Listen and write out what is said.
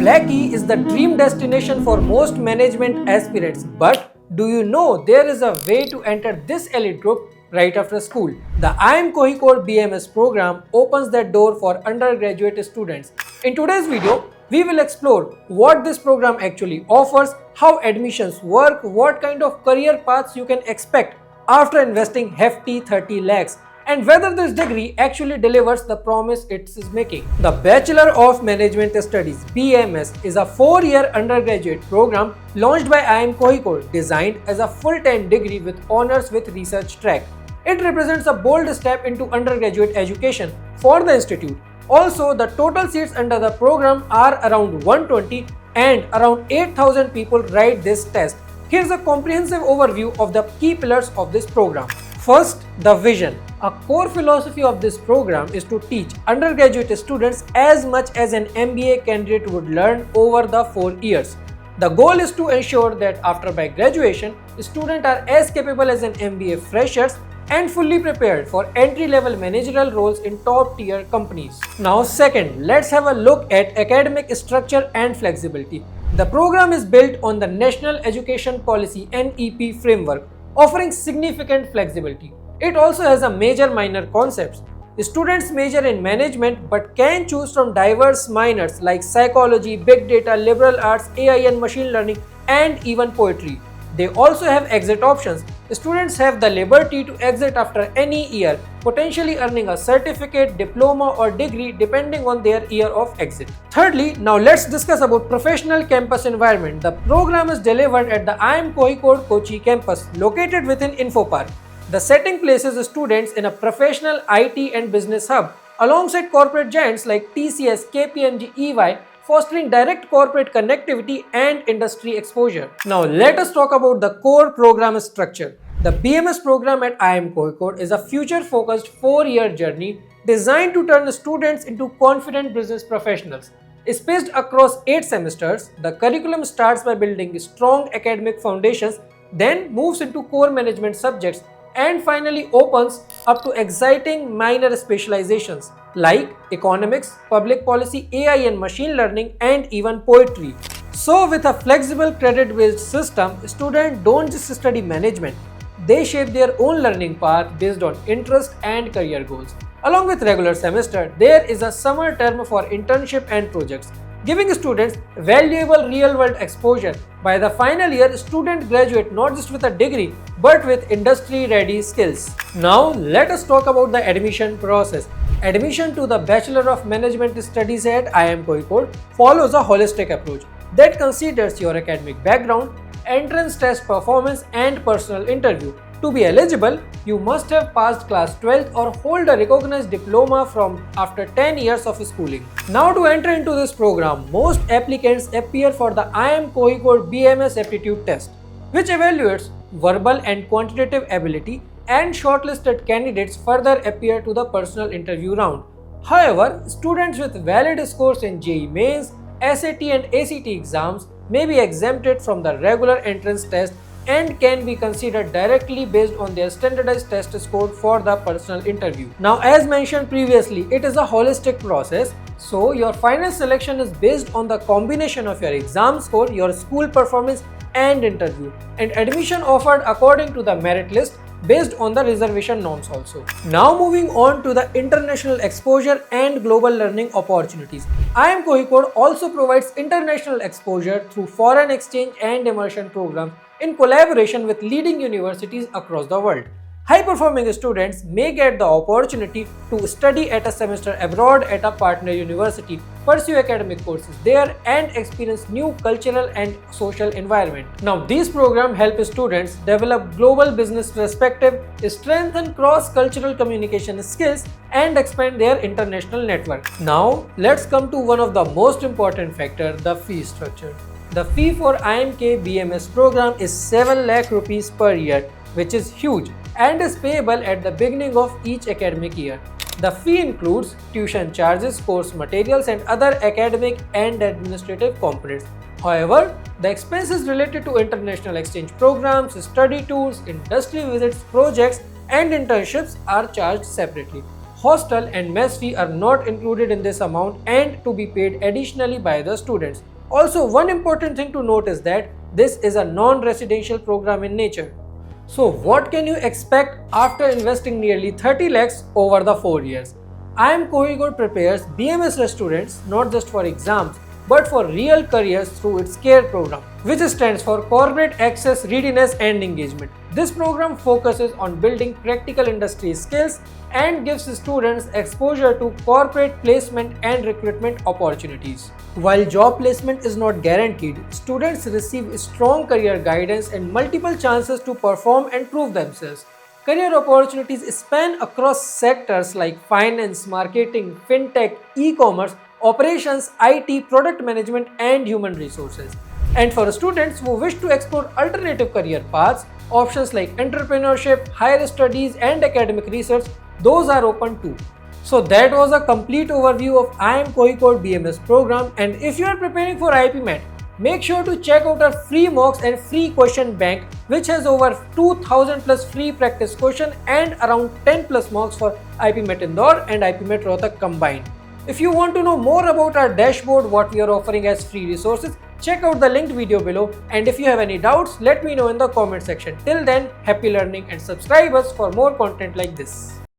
Blackie is the dream destination for most management aspirants, but do you know there is a way to enter this elite group right after school? The IIM Kohikode BMS program opens that door for undergraduate students. In today's video, we will explore what this program actually offers, how admissions work, what kind of career paths you can expect after investing hefty 30 lakhs, and whether this degree actually delivers the promise it is making. The Bachelor of Management Studies BMS is a 4-year undergraduate program launched by IIM Kohikode, designed as a full-time degree with honors with research track. It represents a bold step into undergraduate education for the institute. Also, the total seats under the program are around 120 and around 8,000 people write this test. Here's a comprehensive overview of the key pillars of this program. First, the vision. A core philosophy of this program is to teach undergraduate students as much as an MBA candidate would learn over the 4 years. The goal is to ensure that after by graduation, students are as capable as an MBA freshers and fully prepared for entry-level managerial roles in top-tier companies. Now second, let's have a look at academic structure and flexibility. The program is built on the National Education Policy (NEP) framework, offering significant flexibility. It also has a major minor concepts. Students major in management but can choose from diverse minors like psychology, big data, liberal arts, AI and machine learning, and even poetry. They also have exit options. Students have the liberty to exit after any year, potentially earning a certificate, diploma or degree depending on their year of exit. Thirdly, now let's discuss about professional campus environment. The program is delivered at the IIM Kohikode Kochi campus located within InfoPark. The setting places students in a professional IT and business hub alongside corporate giants like TCS, KPMG, EY, fostering direct corporate connectivity and industry exposure. Now let us talk about the core program structure. The BMS program at IIM Kohikode is a future-focused 4-year journey designed to turn students into confident business professionals. Spaced across 8 semesters, the curriculum starts by building strong academic foundations, then moves into core management subjects, and finally opens up to exciting minor specializations like economics, public policy, AI and machine learning, and even poetry. So with a flexible credit-based system, students don't just study management, they shape their own learning path based on interest and career goals. Along with regular semester, there is a summer term for internship and projects, giving students valuable real-world exposure. By the final year, students graduate not just with a degree, but with industry-ready skills. Now, let us talk about the admission process. Admission to the Bachelor of Management Studies at IIM Kohikode follows a holistic approach that considers your academic background, entrance test performance, and personal interview. To be eligible, you must have passed class 12th or hold a recognized diploma from after 10 years of schooling. Now to enter into this program, most applicants appear for the IIM Kohikode BMS aptitude test, which evaluates verbal and quantitative ability, and shortlisted candidates further appear to the personal interview round. However, students with valid scores in JEE Mains, SAT and ACT exams may be exempted from the regular entrance test and can be considered directly based on their standardized test score for the personal interview. Now, as mentioned previously, it is a holistic process, so your final selection is based on the combination of your exam score, your school performance, and interview, and admission offered according to the merit list based on the reservation norms also. Now moving on to the international exposure and global learning opportunities. IIM Kohikode also provides international exposure through foreign exchange and immersion programs in collaboration with leading universities across the world. High-performing students may get the opportunity to study at a semester abroad at a partner university, pursue academic courses there, and experience new cultural and social environment. Now, these programs help students develop global business perspective, strengthen cross-cultural communication skills, and expand their international network. Now, let's come to one of the most important factors, the fee structure. The fee for IIMK BMS program is 7 lakh rupees per year, which is huge and is payable at the beginning of each academic year. The fee includes tuition charges, course materials, and other academic and administrative components. However, the expenses related to international exchange programs, study tours, industry visits, projects, and internships are charged separately. Hostel and mess fee are not included in this amount and to be paid additionally by the students. Also, one important thing to note is that this is a non-residential program in nature. So what can you expect after investing nearly 30 lakhs over the 4 years? IIM Kozhikode prepares BMS students not just for exams but for real careers through its CARE program, which stands for Corporate Access, Readiness and Engagement. This program focuses on building practical industry skills and gives students exposure to corporate placement and recruitment opportunities. While job placement is not guaranteed, students receive strong career guidance and multiple chances to perform and prove themselves. Career opportunities span across sectors like finance, marketing, fintech, e-commerce, operations, IT, product management, and human resources. And for students who wish to explore alternative career paths, options like entrepreneurship, higher studies, and academic research, those are open too. So that was a complete overview of IIM Kozhikode BMS program, and if you are preparing for IPMET, make sure to check out our free mocks and free question bank, which has over 2000 plus free practice question and around 10 plus mocks for IPMET Indore and IPMET Rohtak combined. If you want to know more about our dashboard, what we are offering as free resources, check out the linked video below, and if you have any doubts, let me know in the comment section. Till then, happy learning and subscribe us for more content like this.